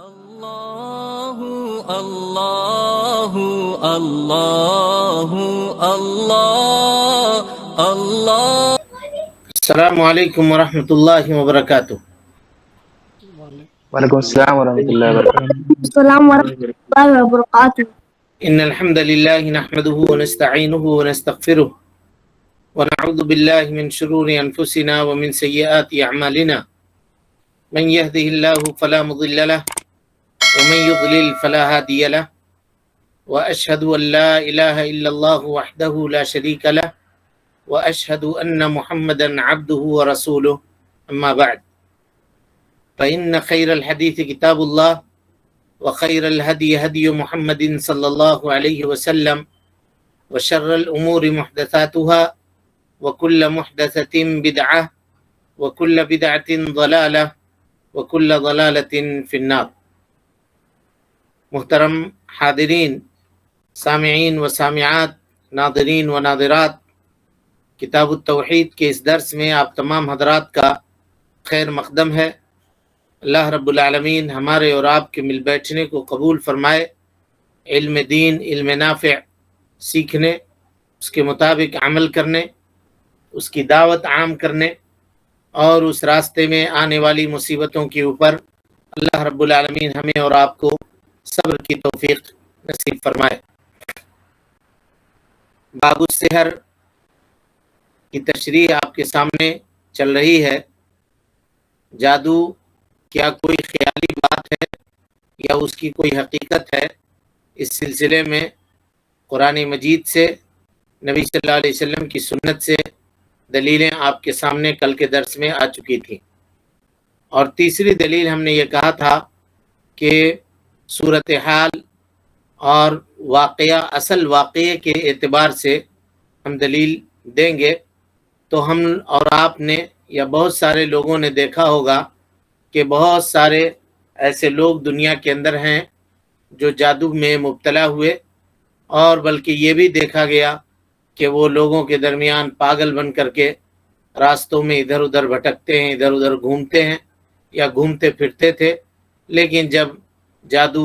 الله الله الله الله الله. السلام عليكم ورحمة الله وبركاته. وعلیکم السلام ورحمۃ اللہ وبرکاتہ. السلام ورحمۃ اللہ وبرکاتہ. إن الحمد لله نحمده ونستعينه ونستغفره ونعوذ بالله من شرور أنفسنا ومن سيئات أعمالنا من يهده الله فلا مضل له ومن يضلل فلا هادي له وأشهد أن لا إله إلا الله وحده لا شريك له وأشهد أن محمدا عبده ورسوله. أما بعد فإن خير الحديث كتاب الله وخير الهدي هدي محمد صلى الله عليه وسلم وشر الأمور محدثاتها وكل محدثة بدعة وكل بدعة ضلالة وكل ضلالة في النار. محترم حاضرین، سامعین و سامعات، ناظرین و ناظرات، کتاب التوحید کے اس درس میں آپ تمام حضرات کا خیر مقدم ہے. اللہ رب العالمین ہمارے اور آپ کے مل بیٹھنے کو قبول فرمائے. علم دین، علم نافع سیکھنے، اس کے مطابق عمل کرنے، اس کی دعوت عام کرنے اور اس راستے میں آنے والی مصیبتوں کے اوپر اللہ رب العالمین ہمیں اور آپ کو صبر کی توفیق نصیب فرمائے. باب السحر کی تشریح آپ کے سامنے چل رہی ہے. جادو کیا کوئی خیالی بات ہے یا اس کی کوئی حقیقت ہے؟ اس سلسلے میں قرآن مجید سے، نبی صلی اللہ علیہ وسلم کی سنت سے دلیلیں آپ کے سامنے کل کے درس میں آ چکی تھیں. اور تیسری دلیل ہم نے یہ کہا تھا کہ صورتحال اور واقعہ، اصل واقعے کے اعتبار سے ہم دلیل دیں گے. تو ہم اور آپ نے یا بہت سارے لوگوں نے دیکھا ہوگا کہ بہت سارے ایسے لوگ دنیا کے اندر ہیں جو جادو میں مبتلا ہوئے، اور بلکہ یہ بھی دیکھا گیا کہ وہ لوگوں کے درمیان پاگل بن کر کے راستوں میں ادھر ادھر بھٹکتے ہیں، ادھر ادھر گھومتے ہیں یا گھومتے پھرتے تھے. لیکن جب جادو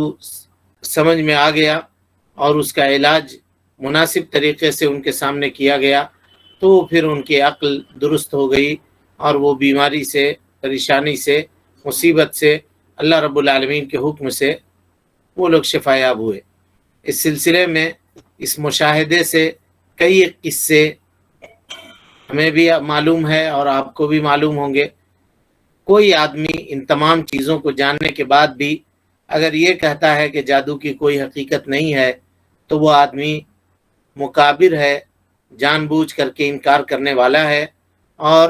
سمجھ میں آ گیا اور اس کا علاج مناسب طریقے سے ان کے سامنے کیا گیا تو پھر ان کی عقل درست ہو گئی اور وہ بیماری سے، پریشانی سے، مصیبت سے اللہ رب العالمین کے حکم سے وہ لوگ شفایاب ہوئے. اس سلسلے میں اس مشاہدے سے کئی قصے ہمیں بھی معلوم ہے اور آپ کو بھی معلوم ہوں گے. کوئی آدمی ان تمام چیزوں کو جاننے کے بعد بھی اگر یہ کہتا ہے کہ جادو کی کوئی حقیقت نہیں ہے تو وہ آدمی مکابر ہے، جان بوجھ کر کے انکار کرنے والا ہے، اور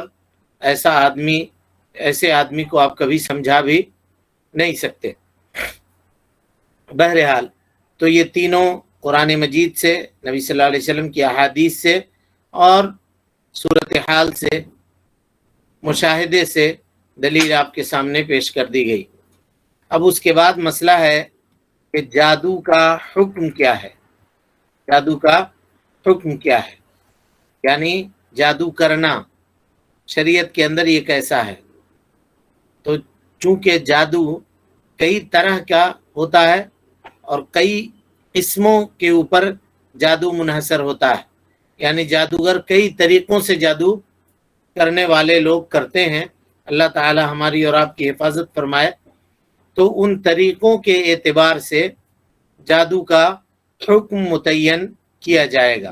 ایسے آدمی کو آپ کبھی سمجھا بھی نہیں سکتے. بہرحال تو یہ تینوں قرآن مجید سے، نبی صلی اللہ علیہ وسلم کی احادیث سے اور صورتحال سے، مشاہدے سے دلیل آپ کے سامنے پیش کر دی گئی. اب اس کے بعد مسئلہ ہے کہ جادو کا حکم کیا ہے. جادو کا حکم کیا ہے، یعنی جادو کرنا شریعت کے اندر یہ کیسا ہے. تو چونکہ جادو کئی طرح کا ہوتا ہے اور کئی قسموں کے اوپر جادو منحصر ہوتا ہے، یعنی جادوگر کئی طریقوں سے جادو کرنے والے لوگ کرتے ہیں. اللہ تعالی ہماری اور آپ کی حفاظت فرمائے. تو ان طریقوں کے اعتبار سے جادو کا حکم متعین کیا جائے گا.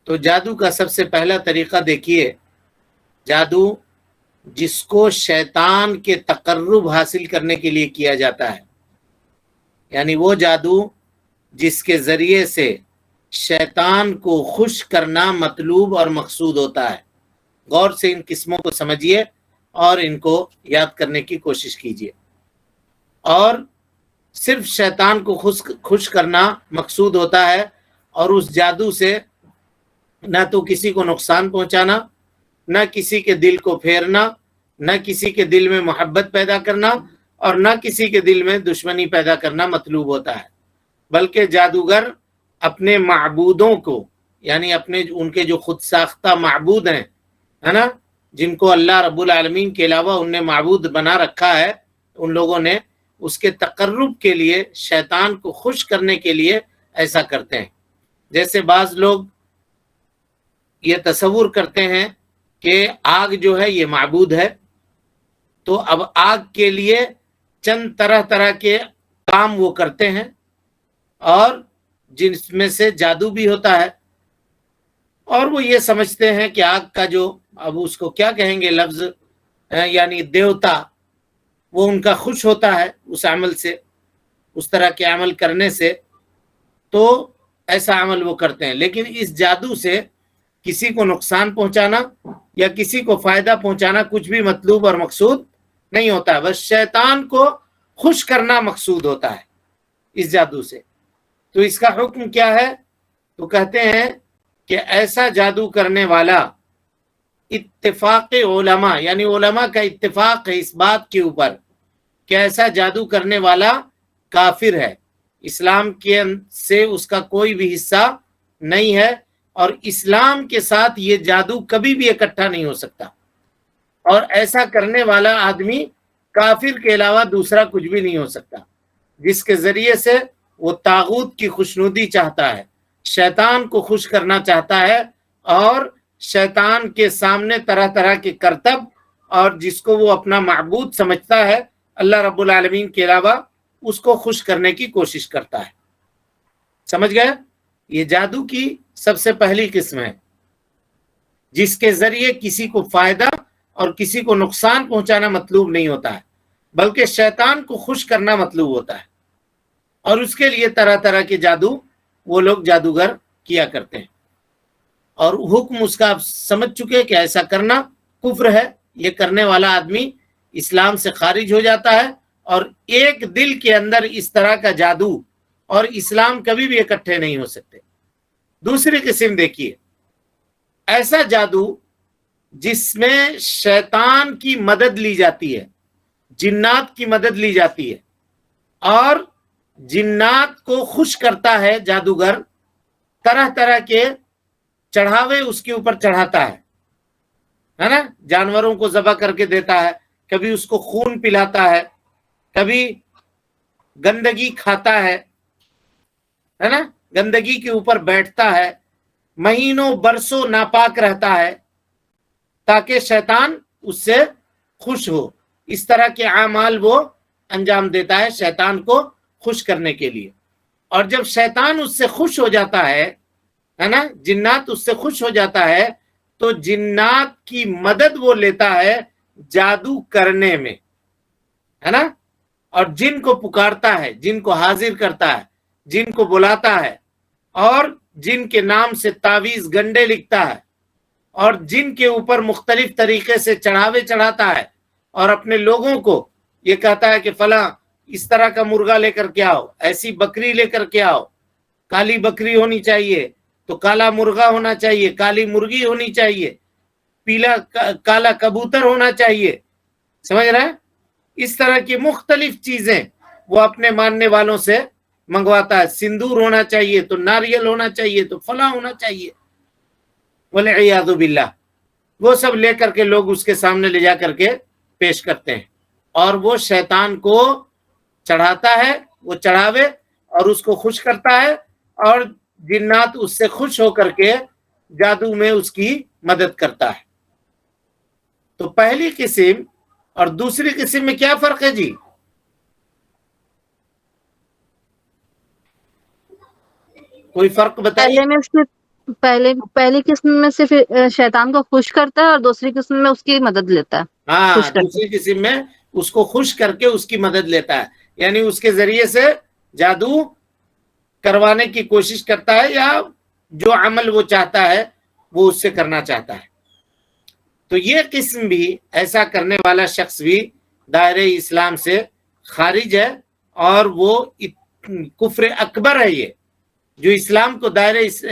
تو جادو کا سب سے پہلا طریقہ دیکھیے، جادو جس کو شیطان کے تقرب حاصل کرنے کے لیے کیا جاتا ہے، یعنی وہ جادو جس کے ذریعے سے شیطان کو خوش کرنا مطلوب اور مقصود ہوتا ہے. غور سے ان قسموں کو سمجھیے اور ان کو یاد کرنے کی کوشش کیجیے. اور صرف شیطان کو خوش کرنا مقصود ہوتا ہے، اور اس جادو سے نہ تو کسی کو نقصان پہنچانا، نہ کسی کے دل کو پھیرنا، نہ کسی کے دل میں محبت پیدا کرنا اور نہ کسی کے دل میں دشمنی پیدا کرنا مطلوب ہوتا ہے. بلکہ جادوگر اپنے معبودوں کو، یعنی ان کے جو خود ساختہ معبود ہیں، ہے نا، جن کو اللہ رب العالمین کے علاوہ ان نے معبود بنا رکھا ہے، ان لوگوں نے اس کے تقرب کے لیے، شیطان کو خوش کرنے کے لیے ایسا کرتے ہیں۔ جیسے بعض لوگ یہ تصور کرتے ہیں کہ آگ جو ہے یہ معبود ہے، تو اب آگ کے لیے چند طرح طرح کے کام وہ کرتے ہیں، اور جس میں سے جادو بھی ہوتا ہے، اور وہ یہ سمجھتے ہیں کہ آگ کا جو، اب اس کو کیا کہیں گے لفظ، یعنی دیوتا، وہ ان کا خوش ہوتا ہے اس عمل سے، اس طرح کے عمل کرنے سے، تو ایسا عمل وہ کرتے ہیں۔ لیکن اس جادو سے کسی کو نقصان پہنچانا یا کسی کو فائدہ پہنچانا کچھ بھی مطلوب اور مقصود نہیں ہوتا ہے، بس شیطان کو خوش کرنا مقصود ہوتا ہے اس جادو سے۔ تو اس کا حکم کیا ہے؟ تو کہتے ہیں کہ ایسا جادو کرنے والا اتفاق علماء، یعنی علماء کا اتفاق ہے اس بات کے اوپر کہ ایسا جادو کرنے والا کافر ہے، اسلام کے سے اس کا کوئی بھی حصہ نہیں ہے، اور اسلام کے ساتھ یہ جادو کبھی بھی اکٹھا نہیں ہو سکتا، اور ایسا کرنے والا آدمی کافر کے علاوہ دوسرا کچھ بھی نہیں ہو سکتا، جس کے ذریعے سے وہ طاغوت کی خوشنودی چاہتا ہے، شیطان کو خوش کرنا چاہتا ہے، اور شیطان کے سامنے طرح طرح کے کرتب، اور جس کو وہ اپنا معبود سمجھتا ہے اللہ رب العالمین کے علاوہ، اس کو خوش کرنے کی کوشش کرتا ہے۔ سمجھ گئے؟ یہ جادو کی سب سے پہلی قسم ہے، جس کے ذریعے کسی کو فائدہ اور کسی کو نقصان پہنچانا مطلوب نہیں ہوتا ہے، بلکہ شیطان کو خوش کرنا مطلوب ہوتا ہے، اور اس کے لیے طرح طرح کے جادو وہ لوگ جادوگر کیا کرتے ہیں، اور حکم اس کا آپ سمجھ چکے کہ ایسا کرنا کفر ہے، یہ کرنے والا آدمی اسلام سے خارج ہو جاتا ہے، اور ایک دل کے اندر اس طرح کا جادو اور اسلام کبھی بھی اکٹھے نہیں ہو سکتے۔ دوسری قسم دیکھیے، ایسا جادو جس میں شیطان کی مدد لی جاتی ہے، جنات کی مدد لی جاتی ہے، اور جنات کو خوش کرتا ہے جادوگر، طرح طرح کے چڑھاوے اس کے اوپر چڑھاتا ہے نا، جانوروں کو ذبح کر کے دیتا ہے، کبھی اس کو خون پلاتا ہے، کبھی گندگی کھاتا ہے نا، گندگی کے اوپر بیٹھتا ہے، مہینوں برسوں ناپاک رہتا ہے تاکہ شیطان اس سے خوش ہو۔ اس طرح کے اعمال وہ انجام دیتا ہے شیطان کو خوش کرنے کے لیے، اور جب شیطان اس سے خوش ہو جاتا ہے نا، جنات اس سے خوش ہو جاتا ہے، تو جنات کی مدد وہ لیتا ہے جادو کرنے میں، ہے نا، اور جن کو پکارتا ہے، جن کو حاضر کرتا ہے، جن کو بلاتا ہے، اور جن کے نام سے تعویذ گنڈے لکھتا ہے، اور جن کے اوپر مختلف طریقے سے چڑھاوے چڑھاتا ہے، اور اپنے لوگوں کو یہ کہتا ہے کہ فلاں اس طرح کا مرغا لے کر کے آؤ، ایسی بکری لے کر کے آؤ، کالی بکری ہونی چاہیے تو کالا مرغا ہونا چاہیے، کالی مرغی ہونی چاہیے، پیلا کالا کبوتر ہونا چاہیے، سمجھ رہے ہیں؟ اس طرح کی مختلف چیزیں وہ اپنے ماننے والوں سے منگواتا ہے، سندور ہونا چاہیے تو ناریل ہونا چاہیے تو فلاں ہونا چاہیے، والعیاذ باللہ، وہ سب لے کر کے لوگ اس کے سامنے لے جا کر کے پیش کرتے ہیں، اور وہ شیطان کو چڑھاتا ہے وہ چڑھاوے، اور اس کو خوش کرتا ہے، اور جنات اس سے خوش ہو کر کے جادو میں اس کی مدد کرتا ہے۔ تو پہلی قسم اور دوسری قسم میں کیا فرق ہے جی؟ کوئی فرق بتائیے۔ پہلی قسم میں صرف شیطان کو خوش کرتا ہے، اور دوسری قسم میں اس کی مدد لیتا ہے۔ ہاں، دوسری قسم میں اس کو خوش کر کے اس کی مدد لیتا ہے، یعنی اس کے ذریعے سے جادو کروانے کی کوشش کرتا ہے، یا جو عمل وہ چاہتا ہے وہ اس سے کرنا چاہتا ہے۔ تو یہ قسم بھی، ایسا کرنے والا شخص بھی دائرہ اسلام سے خارج ہے، اور وہ کفر اکبر ہے، یہ جو اسلام کو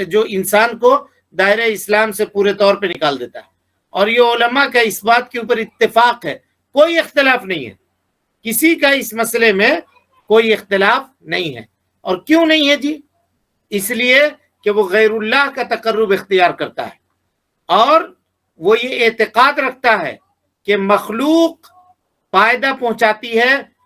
جو انسان کو دائرہ اسلام سے پورے طور پہ نکال دیتا ہے۔ اور یہ علماء کا اس بات کے اوپر اتفاق ہے، کوئی اختلاف نہیں ہے، کسی کا اس مسئلے میں کوئی اختلاف نہیں ہے۔ اور کیوں نہیں ہے جی؟ اس لیے کہ وہ غیر اللہ کا تقرب اختیار کرتا ہے، اور وہ یہ اعتقاد رکھتا ہے کہ مخلوق فائدہ پہنچاتی ہے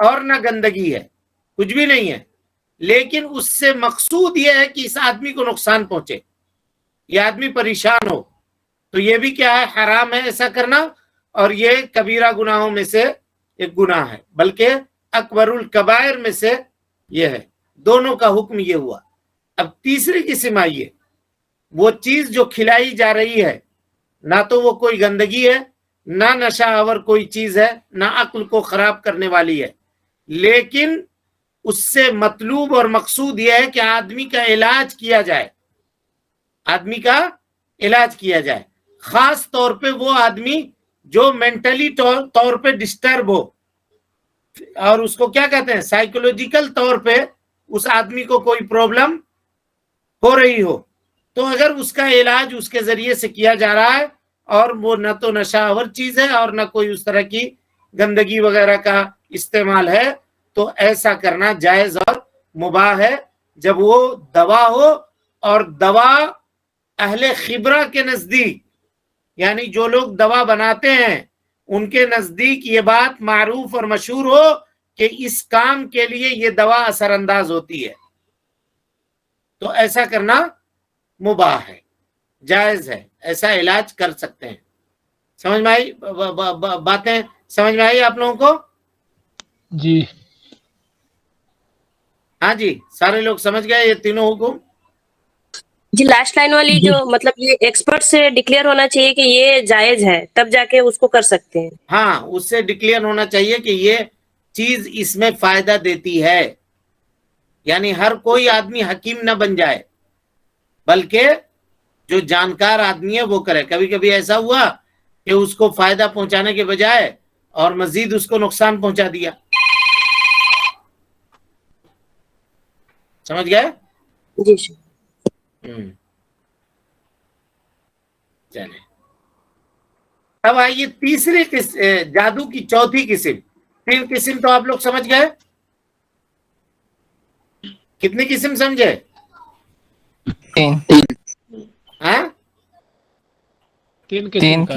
اور نہ گندگی ہے، کچھ بھی نہیں ہے، لیکن اس سے مقصود یہ ہے کہ اس آدمی کو نقصان پہنچے، یہ آدمی پریشان ہو، تو یہ بھی کیا ہے؟ حرام ہے ایسا کرنا، اور یہ کبیرہ گناہوں میں سے ایک گناہ ہے، بلکہ اکبر الکبائر میں سے یہ ہے۔ دونوں کا حکم یہ ہوا۔ اب تیسری قسم آئیے، وہ چیز جو کھلائی جا رہی ہے نہ تو وہ کوئی گندگی ہے، نہ نشہ آور کوئی چیز ہے، نہ عقل کو خراب کرنے والی ہے، لیکن اس سے مطلوب اور مقصود یہ ہے کہ آدمی کا علاج کیا جائے، آدمی کا علاج کیا جائے، خاص طور پہ وہ آدمی جو مینٹلی طور پہ ڈسٹرب ہو، اور اس کو کیا کہتے ہیں؟ سائیکولوجیکل طور پہ اس آدمی کو کوئی پرابلم ہو رہی ہو، تو اگر اس کا علاج اس کے ذریعے سے کیا جا رہا ہے اور وہ نہ تو نشہ آور چیز ہے اور نہ کوئی اس طرح کی گندگی وغیرہ کا استعمال ہے، تو ایسا کرنا جائز اور مباح ہے، جب وہ دوا ہو، اور دوا اہل خبرہ کے نزدیک، یعنی جو لوگ دوا بناتے ہیں ان کے نزدیک یہ بات معروف اور مشہور ہو کہ اس کام کے لیے یہ دوا اثر انداز ہوتی ہے، تو ایسا کرنا مباح ہے، جائز ہے، ایسا علاج کر سکتے ہیں۔ سمجھ میں آئی باتیں؟ سمجھ میں آئی آپ لوگوں کو؟ جی ہاں جی، سارے لوگ سمجھ گئے یہ تینوں حکم؟ جی لاسٹ لائن والی جی جو مطلب یہ ایکسپرٹ سے ڈکلیئر ہونا چاہیے کہ یہ جائز ہے، تب جا کے اس کو کر سکتے ہیں۔ ہاں، اس سے ڈکلیئر ہونا چاہیے کہ یہ چیز اس میں فائدہ دیتی ہے، یعنی ہر کوئی آدمی حکیم نہ بن جائے، بلکہ جو جانکار آدمی ہے وہ کرے۔ کبھی کبھی ایسا ہوا کہ اس کو فائدہ پہنچانے کے بجائے اور مزید اس کو نقصان پہنچا دیا۔ سمجھ گئے؟ جی چلے، اب آئیے تیسری جادو کی چوتھی قسم۔ تین قسم تو آپ لوگ سمجھ گئے، کتنی قسم سمجھے؟ ہاں، تین قسم کا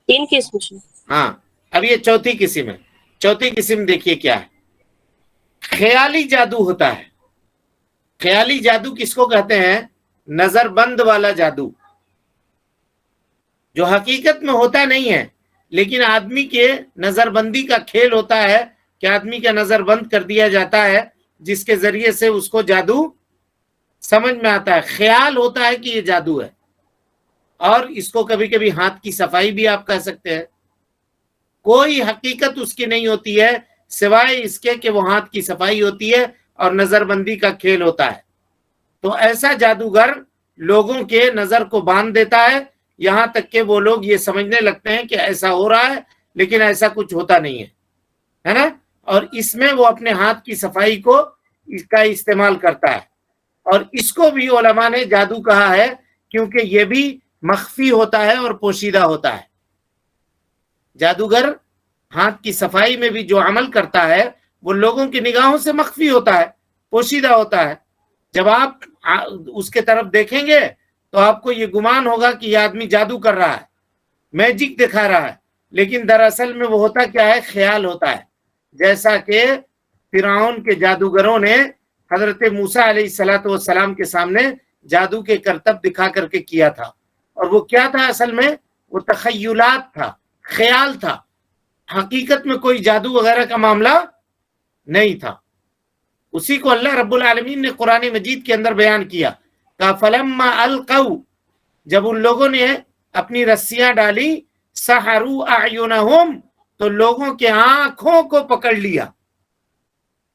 تین قسم سے۔ ہاں، اب یہ چوتھی قسم ہے۔ چوتھی قسم دیکھیے کیا ہے؟ خیالی جادو ہوتا ہے۔ خیالی جادو کس کو کہتے ہیں؟ نظر بند والا جادو، جو حقیقت میں ہوتا نہیں ہے، لیکن آدمی کے نظر بندی کا کھیل ہوتا ہے کہ آدمی کا نظر بند کر دیا جاتا ہے، جس کے ذریعے سے اس کو جادو سمجھ میں آتا ہے، خیال ہوتا ہے کہ یہ جادو ہے، اور اس کو کبھی کبھی ہاتھ کی صفائی بھی آپ کہہ سکتے ہیں۔ کوئی حقیقت اس کی نہیں ہوتی ہے سوائے اس کے کہ وہ ہاتھ کی صفائی ہوتی ہے اور نظر بندی کا کھیل ہوتا ہے۔ تو ایسا جادوگر لوگوں کے نظر کو باندھ دیتا ہے، یہاں تک کہ وہ لوگ یہ سمجھنے لگتے ہیں کہ ایسا ہو رہا ہے، لیکن ایسا کچھ ہوتا نہیں ہے نا؟ اور اس میں وہ اپنے ہاتھ کی صفائی کو اس کا استعمال کرتا ہے، اور اس کو بھی علماء نے جادو کہا ہے، کیونکہ یہ بھی مخفی ہوتا ہے اور پوشیدہ ہوتا ہے۔ جادوگر ہاتھ کی صفائی میں بھی جو عمل کرتا ہے وہ لوگوں کی نگاہوں سے مخفی ہوتا ہے، پوشیدہ ہوتا ہے۔ جب آپ اس کے طرف دیکھیں گے تو آپ کو یہ گمان ہوگا کہ یہ آدمی جادو کر رہا ہے، میجک دکھا رہا ہے، لیکن دراصل میں وہ ہوتا کیا ہے؟ خیال ہوتا ہے، جیسا کہ فرعون کے جادوگروں نے حضرت موسیٰ علیہ السلام کے سامنے جادو کے کرتب دکھا کر کے کیا تھا، اور وہ کیا تھا اصل میں؟ وہ تخیلات تھا، خیال تھا، حقیقت میں کوئی جادو وغیرہ کا معاملہ نہیں تھا۔ اسی کو اللہ رب العالمین نے قرآن مجید کے اندر بیان کیا کہ فلما القوا، جب ان لوگوں نے اپنی رسیاں ڈالی، سحروا اعینہم، تو لوگوں کے آنکھوں کو پکڑ لیا،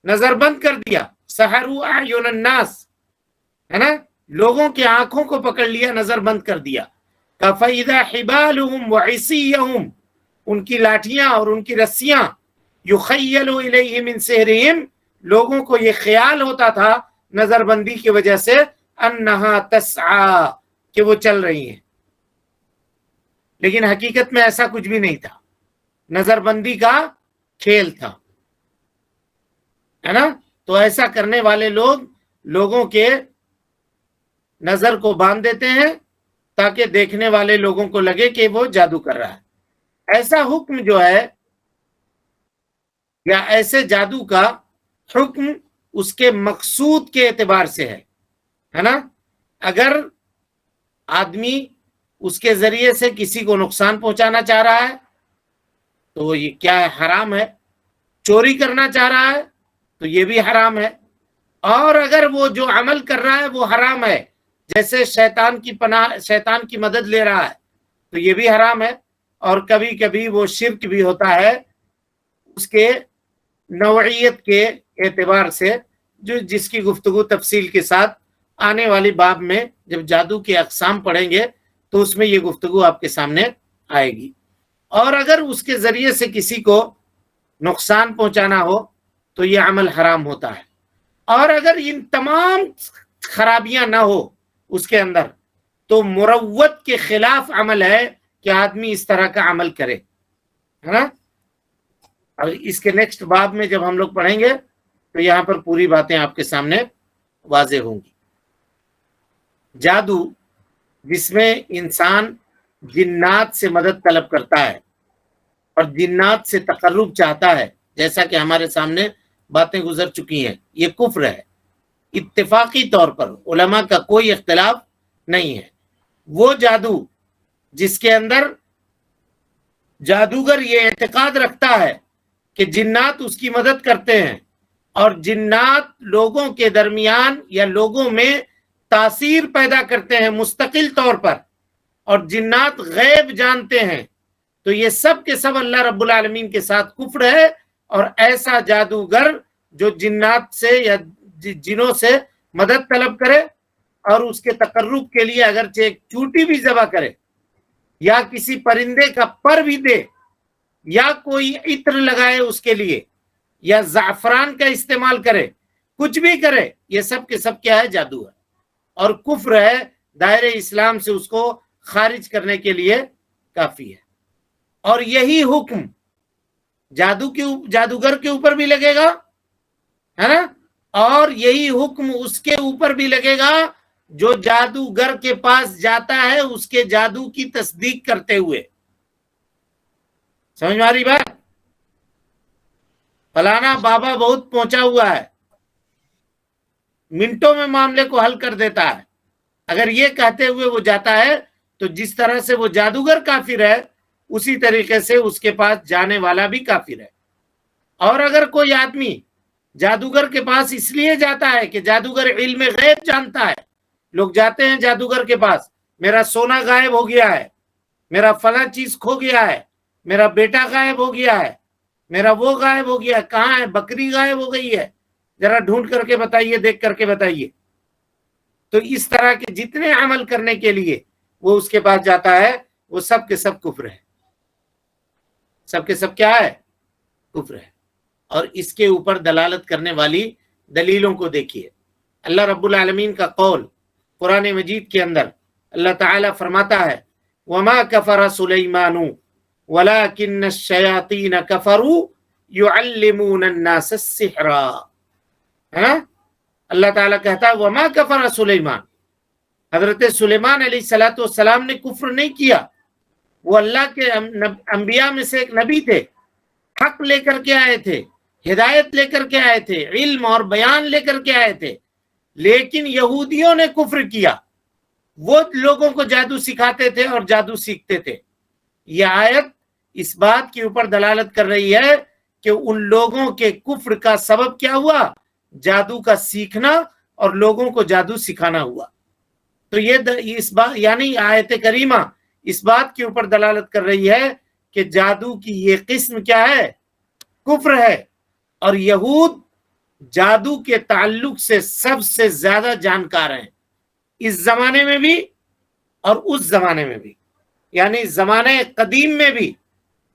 نظر بند کر دیا۔ سحروا اعین الناس، ہے نا؟ لوگوں کے آنکھوں کو پکڑ لیا، نظر بند کر دیا۔ فَإِذَا حِبَالُهُمْ وَعِصِيَّهُمْ، ان کی لاٹھیاں اور ان کی رسیاں، یُخَيَّلُ إِلَيْهِ مِنْ سِحْرِهِمْ، لوگوں کو یہ خیال ہوتا تھا نظر بندی کی وجہ سے، أَنَّهَا تَسْعَى، کہ وہ چل رہی ہیں، لیکن حقیقت میں ایسا کچھ بھی نہیں تھا، نظر بندی کا کھیل تھا، ہے نا؟ تو ایسا کرنے والے لوگ لوگوں کے نظر کو باندھ دیتے ہیں تاکہ دیکھنے والے لوگوں کو لگے کہ وہ جادو کر رہا ہے۔ ایسا حکم جو ہے یا ایسے جادو کا حکم اس کے مقصود کے اعتبار سے ہے نا. اگر آدمی اس کے ذریعے سے کسی کو نقصان پہنچانا چاہ رہا ہے تو یہ کیا ہے؟ حرام ہے. چوری کرنا چاہ رہا ہے تو یہ بھی حرام ہے. اور اگر وہ جو عمل کر رہا ہے وہ حرام ہے، جیسے شیطان کی مدد لے رہا ہے تو یہ بھی حرام ہے. اور کبھی کبھی وہ شرک بھی ہوتا ہے اس کے نوعیت کے اعتبار سے، جس کی گفتگو تفصیل کے ساتھ آنے والی باب میں جب جادو کے اقسام پڑھیں گے تو اس میں یہ گفتگو آپ کے سامنے آئے گی. اور اگر اس کے ذریعے سے کسی کو نقصان پہنچانا ہو تو یہ عمل حرام ہوتا ہے. اور اگر ان تمام خرابیاں نہ ہو اس کے اندر تو مروت کے خلاف عمل ہے کہ آدمی اس طرح کا عمل کرے، ہے نا. اور اس کے نیکسٹ باب میں جب ہم لوگ پڑھیں گے تو یہاں پر پوری باتیں آپ کے سامنے واضح ہوں گی. جادو جس میں انسان جنات سے مدد طلب کرتا ہے اور جنات سے تقرب چاہتا ہے، جیسا کہ ہمارے سامنے باتیں گزر چکی ہیں، یہ کفر ہے اتفاقی طور پر، علماء کا کوئی اختلاف نہیں ہے. وہ جادو جس کے اندر جادوگر یہ اعتقاد رکھتا ہے کہ جنات اس کی مدد کرتے ہیں اور جنات لوگوں کے درمیان یا لوگوں میں تاثیر پیدا کرتے ہیں مستقل طور پر، اور جنات غیب جانتے ہیں، تو یہ سب کے سب اللہ رب العالمین کے ساتھ کفر ہے. اور ایسا جادوگر جو جنات سے یا جنوں سے مدد طلب کرے اور اس کے تقرب کے لیے اگرچہ ایک چوٹی بھی ذبح کرے یا کسی پرندے کا پر بھی دے یا کوئی عطر لگائے اس کے لیے یا زعفران کا استعمال کرے، کچھ بھی کرے، یہ سب کے سب کیا ہے؟ جادو ہے اور کفر ہے. دائرہ اسلام سے اس کو خارج کرنے کے لیے کافی ہے. اور یہی حکم جادوگر کے اوپر بھی لگے گا، ہے نا. اور یہی حکم اس کے اوپر بھی لگے گا جو جادوگر کے پاس جاتا ہے اس کے جادو کی تصدیق کرتے ہوئے. سمجھ میں آ رہی بات؟ فلانا بابا بہت پہنچا ہوا ہے، منٹوں میں معاملے کو حل کر دیتا ہے، اگر یہ کہتے ہوئے وہ جاتا ہے تو جس طرح سے وہ جادوگر کافر ہے اسی طریقے سے اس کے پاس جانے والا بھی کافر ہے. اور اگر کوئی آدمی جادوگر کے پاس اس لیے جاتا ہے کہ جادوگر علم غیب جانتا ہے، لوگ جاتے ہیں جادوگر کے پاس، میرا سونا غائب ہو گیا ہے، میرا فلاں چیز کھو گیا ہے، میرا بیٹا غائب ہو گیا ہے، میرا وہ غائب ہو گیا، کہاں ہے؟ بکری غائب ہو گئی ہے، ذرا ڈھونڈ کر کے بتائیے، دیکھ کر کے بتائیے. تو اس طرح کے جتنے عمل کرنے کے لیے وہ اس کے پاس جاتا ہے وہ سب کے سب کفر ہے. سب کے سب کیا ہے؟ کفر ہے. اور اس کے اوپر دلالت کرنے والی دلیلوں کو دیکھیے. اللہ رب العالمین کا قول قرآن مجید کے اندر اللہ تعالیٰ فرماتا ہے وَمَا كَفَرَ سُلَيْمَانُ وَلَكِنَّ الشَّيَاطِينَ كَفَرُوا يُعَلِّمُونَ النَّاسَ السِّحْرَ. اللہ تعالیٰ کہتا ہے وَمَا كَفَرَ سُلَيْمَانُ، حضرت سلیمان علیہ السلام نے کفر نہیں کیا. وہ اللہ کے انبیاء میں سے ایک نبی تھے، حق لے کر کے آئے تھے، ہدایت لے کر کے آئے تھے، علم اور بیان لے کر کے آئے تھے. لیکن یہودیوں نے کفر کیا، وہ لوگوں کو جادو سکھاتے تھے اور جادو سیکھتے تھے. یہ آیت اس بات کے اوپر دلالت کر رہی ہے کہ ان لوگوں کے کفر کا سبب کیا ہوا؟ جادو کا سیکھنا اور لوگوں کو جادو سکھانا ہوا. تو یہ اس بات یعنی آیت کریمہ اس بات کے اوپر دلالت کر رہی ہے کہ جادو کی یہ قسم کیا ہے؟ کفر ہے. اور یہود جادو کے تعلق سے سب سے زیادہ جانکار ہیں، اس زمانے میں بھی اور اس زمانے میں بھی. یعنی زمانے قدیم میں بھی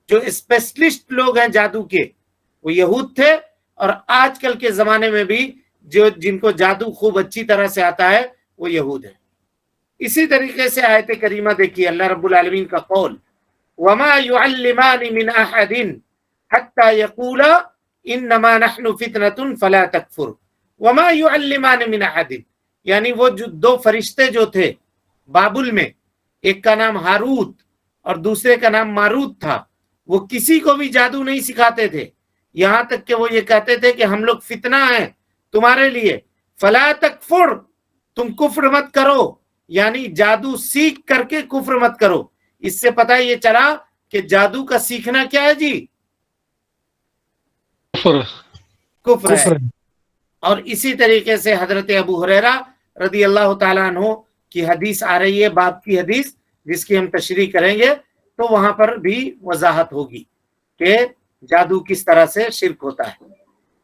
جو اسپیشلسٹ لوگ ہیں جادو کے وہ یہود تھے، اور آج کل کے زمانے میں بھی جن کو جادو خوب اچھی طرح سے آتا ہے وہ یہود ہیں. اسی طریقے سے آیت کریمہ دیکھیے اللہ رب العالمین کا قول وَمَا يُعَلِّمَانِ مِنْ أَحَدٍ حَتَّى يَقُولَا إِنَّمَا نَحْنُ فِتْنَةٌ فَلَا تَكْفُرْ. وَمَا يُعَلِّمَانِ مِنْ أَحَدٍ، یعنی وہ جو دو فرشتے جو تھے بابل میں، ایک کا نام ہاروت اور دوسرے کا نام ماروت تھا، وہ کسی کو بھی جادو نہیں سکھاتے تھے. یہاں تک کہ وہ یہ کہتے تھے کہ ہم لوگ فتنہ ہیں تمہارے لیے، فلا تکفر، تم کفر مت کرو، یعنی جادو سیکھ کر کے کفر مت کرو۔ اس سے پتہ یہ چلا کہ جادو کا سیکھنا کیا ہے جی؟ کفر ہے۔ اور اسی طریقے سے حضرت ابو ہریرہ رضی اللہ تعالیٰ عنہ کی حدیث آ رہی ہے، باب کی حدیث جس کی ہم تشریح کریں گے، تو وہاں پر بھی وضاحت ہوگی کہ جادو کس طرح سے شرک ہوتا ہے۔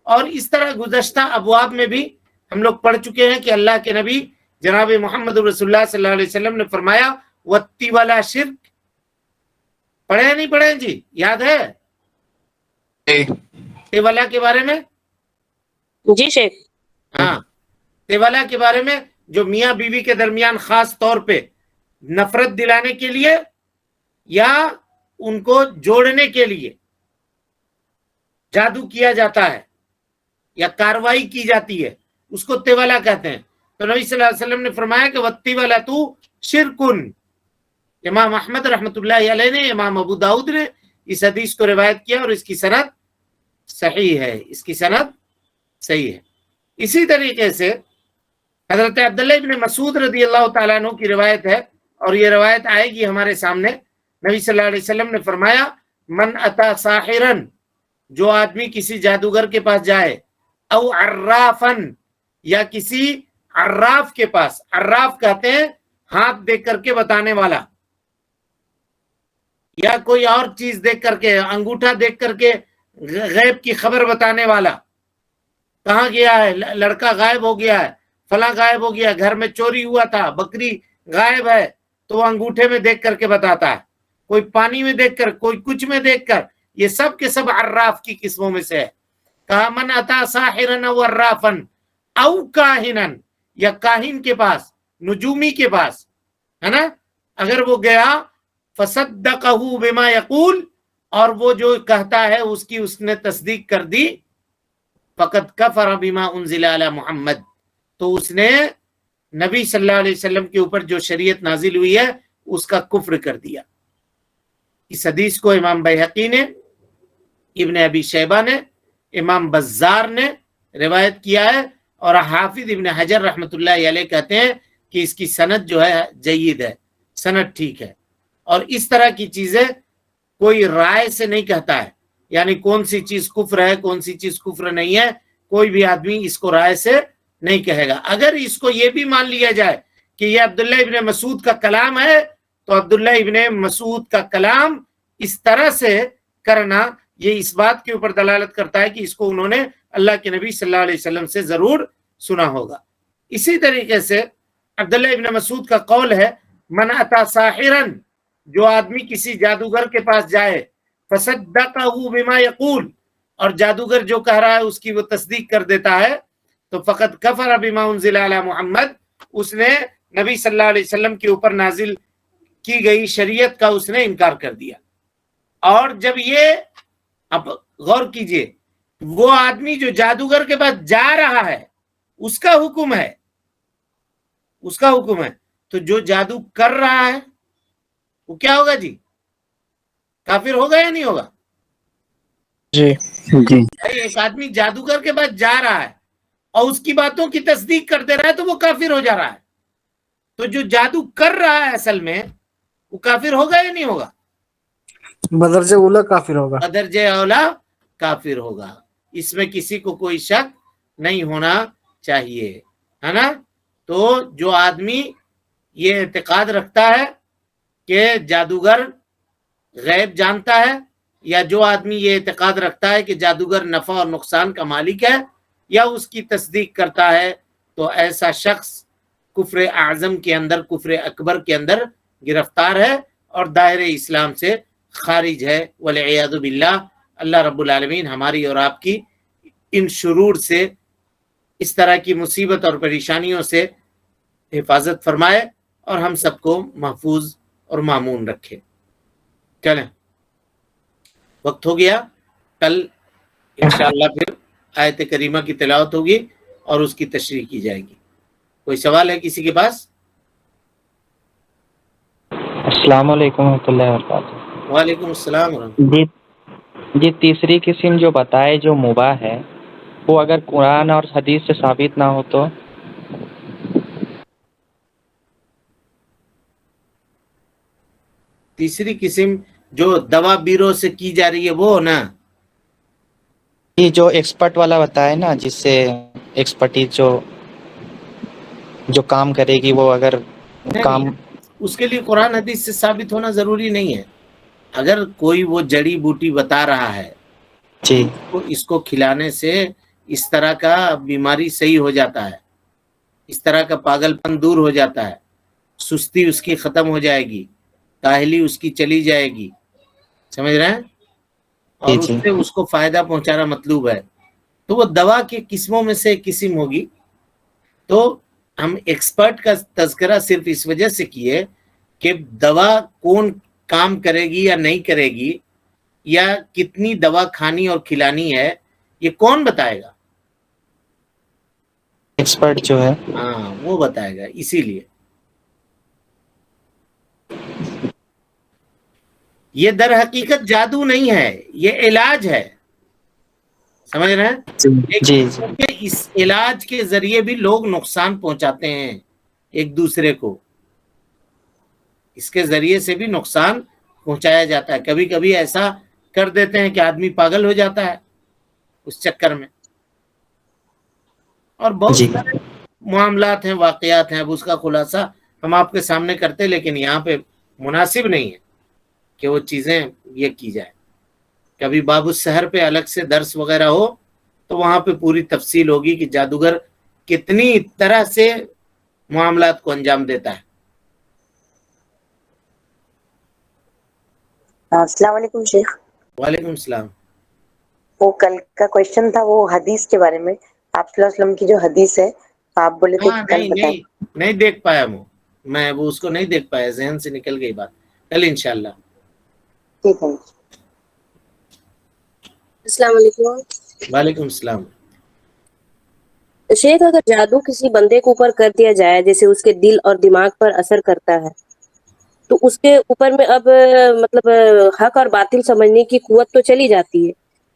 اور اس طرح گزشتہ ابواب میں بھی ہم لوگ پڑھ چکے ہیں کہ اللہ کے نبی جناب محمد رسول اللہ صلی اللہ علیہ وسلم نے فرمایا وَاتِّ وَلَا شرک، پڑھے ہیں نہیں پڑھے جی؟ یاد ہے تیولا کے بارے میں؟ جی شیخ۔ ہاں، تیولا کے بارے میں جو میاں بیوی کے درمیان خاص طور پہ نفرت دلانے کے لیے یا ان کو جوڑنے کے لیے جادو کیا جاتا ہے یا کاروائی کی جاتی ہے، اس کو تیولا کہتے ہیں۔ تو نبی صلی اللہ علیہ وسلم نے فرمایا کہ وَالتِّوَلَةُ شِرْكٌ۔ امام احمد رحمۃ اللہ علیہ نے، امام ابو داؤد نے اس حدیث کو روایت کیا اور اس کی سند صحیح ہے، اس کی سند صحیح ہے۔ اسی طریقے سے حضرت عبداللہ ابن مسعود رضی اللہ تعالیٰ عنہ کی روایت ہے، اور یہ روایت آئے گی ہمارے سامنے۔ نبی صلی اللہ علیہ وسلم نے فرمایا من اتا ساحرن، جو آدمی کسی جادوگر کے پاس جائے، او عرافن، یا کسی عراف کے پاس، عراف کہتے ہیں ہاتھ دیکھ کر کے بتانے والا، یا کوئی اور چیز دیکھ کر کے، انگوٹھا دیکھ کر کے غیب کی خبر بتانے والا، کہاں گیا ہے، لڑکا غائب ہو گیا ہے، فلاں غائب ہو گیا، گھر میں چوری ہوا تھا، بکری غائب ہے، تو وہ انگوٹھے میں دیکھ کر کے بتاتا ہے، کوئی پانی میں دیکھ کر، کوئی کچھ میں دیکھ کر، یہ سب کے سب عراف کی قسموں میں سے ہے۔ کہا من اتا ساحرن او عرافن او کاہنن، یا کاہن کے پاس، نجومی کے پاس، ہے نا، اگر وہ گیا فصدقہ بما یقول، اور وہ جو کہتا ہے اس کی اس نے تصدیق کر دی، فقد کفر بما انزل علی محمد، تو اس نے نبی صلی اللہ علیہ وسلم کے اوپر جو شریعت نازل ہوئی ہے اس کا کفر کر دیا۔ اس حدیث کو امام بیہقی نے، ابن ابی شیبہ نے، امام بزار نے روایت کیا ہے، اور حافظ ابن حجر رحمۃ اللہ علیہ کہتے ہیں کہ اس کی سند جو ہے جید ہے، سند ٹھیک ہے۔ اور اس طرح کی چیزیں کوئی رائے سے نہیں کہتا ہے، یعنی کون سی چیز کفر ہے کون سی چیز کفر نہیں ہے، کوئی بھی آدمی اس کو رائے سے نہیں کہے گا۔ اگر اس کو یہ بھی مان لیا جائے کہ یہ عبداللہ ابن مسعود کا کلام ہے، تو عبداللہ ابن مسعود کا کلام اس طرح سے کرنا، یہ اس بات کے اوپر دلالت کرتا ہے کہ اس کو انہوں نے اللہ کے نبی صلی اللہ علیہ وسلم سے ضرور سنا ہوگا۔ اسی طریقے سے عبداللہ ابن مسعود کا قول ہے من اتا ساحرن، جو آدمی کسی جادوگر کے پاس جائے، فصدقہ بما یقول، اور جادوگر جو کہہ رہا ہے اس کی وہ تصدیق کر دیتا ہے، تو فقط کفر بما انزل علی محمد، اس نے نبی صلی اللہ علیہ وسلم کے اوپر نازل کی گئی شریعت کا اس نے انکار کر دیا۔ اور جب یہ، اب غور کیجئے، وہ آدمی جو جادوگر کے پاس جا رہا ہے اس کا حکم ہے، اس کا حکم ہے، تو جو جادو کر رہا ہے وہ کیا ہوگا جی؟ کافر ہوگا یا نہیں ہوگا؟ جی جی ایک آدمی جادوگر کے پاس جا رہا ہے اور اس کی باتوں کی تصدیق کر دے رہا ہے تو وہ کافر ہو جا رہا ہے۔ تو جو جادو کر رہا ہے اصل میں وہ کافر ہوگا یا نہیں ہوگا؟ بدرجہ اولا کافر ہوگا، بدرجہ اولا کافر ہوگا، اس میں کسی کو کوئی شک نہیں ہونا چاہیے، ہے نا۔ تو جو آدمی یہ اعتقاد رکھتا ہے کہ جادوگر غیب جانتا ہے، یا جو آدمی یہ اعتقاد رکھتا ہے کہ جادوگر نفع اور نقصان کا مالک ہے، یا اس کی تصدیق کرتا ہے، تو ایسا شخص کفر اعظم کے اندر، کفر اکبر کے اندر گرفتار ہے اور دائرہ اسلام سے خارج ہے، والعیاذ باللہ۔ اللہ رب العالمین ہماری اور آپ کی ان شرور سے، اس طرح کی مصیبت اور پریشانیوں سے حفاظت فرمائے اور ہم سب کو محفوظ اور مامون رکھے۔ چلیں، وقت ہو گیا، کل انشاءاللہ پھر آیت کریمہ کی تلاوت ہوگی اور اس کی تشریح کی جائے گی۔ کوئی سوال ہے کسی کے پاس؟ السلام علیکم ورحمۃ اللہ وبرکاتہ۔ وعلیکم السلام ورحمۃ اللہ۔ جی یہ تیسری قسم جو بتائے جو مباح ہے وہ اگر قرآن اور حدیث سے ثابت نہ ہو تو؟ تیسری قسم جو دوا بیرو سے کی جا رہی ہے وہ نا، یہ جو ایکسپرٹ والا بتائے نا، جس سے ایکسپرٹیز جو کام کرے گی وہ اگر کام، نہیں، اس کے لیے قرآن حدیث سے ثابت ہونا ضروری نہیں ہے. اگر کوئی وہ جڑی بوٹی بتا رہا ہے جی اس کو کھلانے سے اس طرح کا بیماری صحیح ہو جاتا ہے، اس طرح کا پاگل پن دور ہو جاتا ہے، سستی اس کی ختم ہو جائے گی، کاہلی اس کی چلی جائے گی، سمجھ رہے ہیں، اور اس جی سے اس کو فائدہ پہنچانا مطلوب ہے، تو وہ دوا کی قسموں میں سے ایک قسم ہوگی. تو ہم ایکسپرٹ کا تذکرہ صرف اس وجہ سے کیے کہ دوا کون کام کرے گی یا نہیں کرے گی، یا کتنی دوا کھانی اور کھلانی ہے، یہ کون بتائے گا؟ ایکسپرٹ جو ہے. ہاں وہ بتائے گا. اسی لیے یہ در حقیقت جادو نہیں ہے، یہ علاج ہے، سمجھ رہے ہیں؟ جی کیونکہ اس علاج کے ذریعے بھی لوگ نقصان پہنچاتے ہیں ایک دوسرے کو، اس کے ذریعے سے بھی نقصان پہنچایا جاتا ہے. کبھی کبھی ایسا کر دیتے ہیں کہ آدمی پاگل ہو جاتا ہے اس چکر میں، اور بہت جی سارے معاملات ہیں، واقعات ہیں. اب اس کا خلاصہ ہم آپ کے سامنے کرتے، لیکن یہاں پہ مناسب نہیں ہے کہ وہ چیزیں یہ کی جائے. کبھی باب السحر پہ الگ سے درس وغیرہ ہو تو وہاں پہ پوری تفصیل ہوگی کہ جادوگر کتنی طرح سے معاملات کو انجام دیتا ہے. السلام علیکم شیخ. وعلیکم السلام. وہ کل کا کوشچن تھا وہ حدیث کے بارے میں، آپ صلی اللہ علیہ وسلم کی جو حدیث ہے آپ بولے تھے ہاں کہ کل بتائیں. نہیں دیکھ پایا میں وہ اس کو نہیں دیکھ پایا، ذہن سے نکل گئی بات. کل انشاءاللہ. ٹھیک ہے. السلام علیکم وعلیکم السلام. شیخ. اگر جادو کسی بندے کے اوپر کر دیا جائے، جیسے اس کے دل اور دماغ پر اثر کرتا ہے، تو اس کے اوپر میں اب مطلب حق اور باطل سمجھنے کی قوت تو چلی جاتی ہے.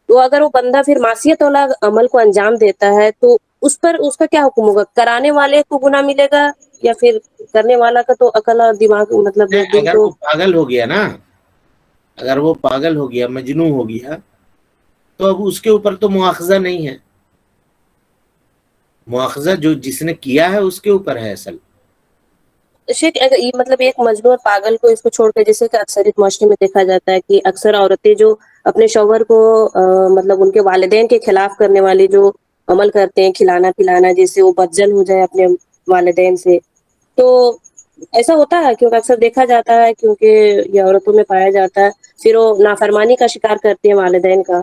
تو اگر وہ بندہ پھر معصیت والا عمل کو انجام دیتا ہے تو اس پر اس کا کیا حکم ہوگا؟ کرانے والے کو گناہ ملے گا یا پھر کرنے والا کا تو عقل اور دماغ مطلب دل اگر تو؟ وہ پاگل ہو گیا نا، اگر وہ پاگل ہو گیا، مجنوں ہو گیا، تو اب اس کے اوپر تو مواخذہ نہیں ہے. مواخذہ جو جس نے کیا ہے اس کے اوپر ہے اصل. شیخ اگر یہ مطلب ایک مجنون اور پاگل کو اس کو چھوڑ کے، جیسے کہ اکثر معاشرے میں دیکھا جاتا ہے کہ اکثر عورتیں جو اپنے شوہر کو مطلب ان کے والدین کے خلاف کرنے والی جو عمل کرتے ہیں، کھلانا پلانا، جیسے وہ بدزن ہو جائے اپنے والدین سے، تو ایسا ہوتا ہے کیونکہ اکثر دیکھا جاتا ہے، کیونکہ یہ عورتوں میں پایا جاتا ہے، پھر وہ نافرمانی کا شکار کرتے ہیں والدین کا.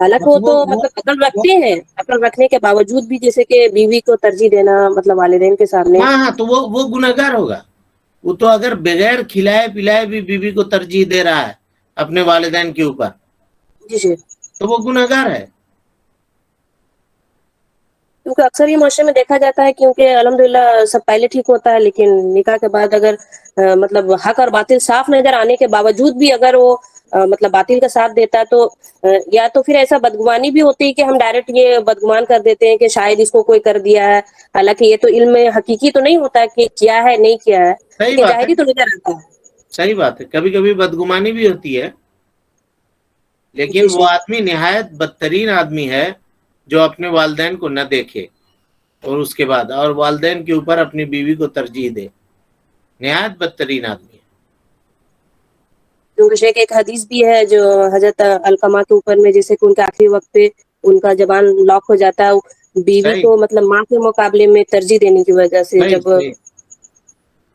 حالانکہ وہ تو مطلب عقل رکھتے ہیں، عقل رکھنے کے باوجود بھی جیسے کہ بیوی کو ترجیح دینا مطلب والدین کے سامنے. ہاں تو وہ گنہگار ہوگا. وہ تو اگر بغیر کھلائے پلائے بھی بیوی کو ترجیح دے رہا ہے اپنے والدین کے اوپر جی جی. تو وہ گنہگار ہے. کیونکہ اکثر یہ معاشرے میں دیکھا جاتا ہے، کیونکہ الحمدللہ سب پہلے ٹھیک ہوتا ہے، لیکن نکاح کے بعد اگر مطلب حق اور باطل صاف نظر آنے کے باوجود بھی اگر وہ مطلب باطل کا ساتھ دیتا ہے، تو یا تو پھر ایسا بدگمانی بھی ہوتی ہے کہ ہم ڈائریکٹ یہ بدگمان کر دیتے ہیں کہ شاید اس کو کوئی کر دیا ہے، حالانکہ یہ تو علم حقیقی تو نہیں ہوتا کہ کیا ہے نہیں کیا ہے، صحیح لیکن بات ہے، ظاہری تو نظر آتا ہے. صحیح بات ہے. کبھی کبھی بدگمانی بھی ہوتی ہے، لیکن جی وہ آدمی نہایت بدترین آدمی ہے جو اپنے والدین کو نہ دیکھے اور اس کے بعد اور والدین کے اوپر اپنی بیوی کو ترجیح دے. نہایت بدترین آدمی ہے. کیونکہ شیخ ایک حدیث بھی ہے جو حضرت علقمہ کے اوپر میں، جیسے کہ ان کے آخری وقت پہ ان کا زبان لاک ہو جاتا ہے بیوی صحیح کو مطلب ماں کے مقابلے میں ترجیح دینے کی وجہ سے. صحیح جب صحیح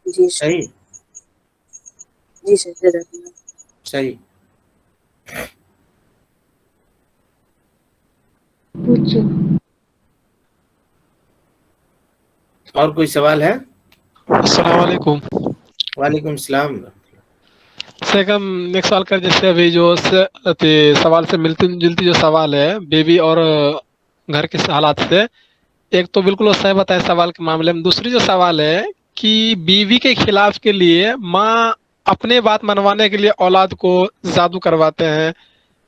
جی صحیح جی شیخ جزاک اللہ. صحیح. اور کوئی سوال ہے؟ السلام علیکم. وعلیکم السلام. شیخ ہم ایک سوال کر، جیسے ابھی جو سوال سے ملتی جلتی جو سوال ہے بیوی اور گھر کے حالات سے، ایک تو بالکل وہ صحیح بتایا سوال کے معاملے میں. دوسری جو سوال ہے کہ بیوی کے خلاف کے لیے ماں اپنے بات منوانے کے لیے اولاد کو جادو کرواتے ہیں،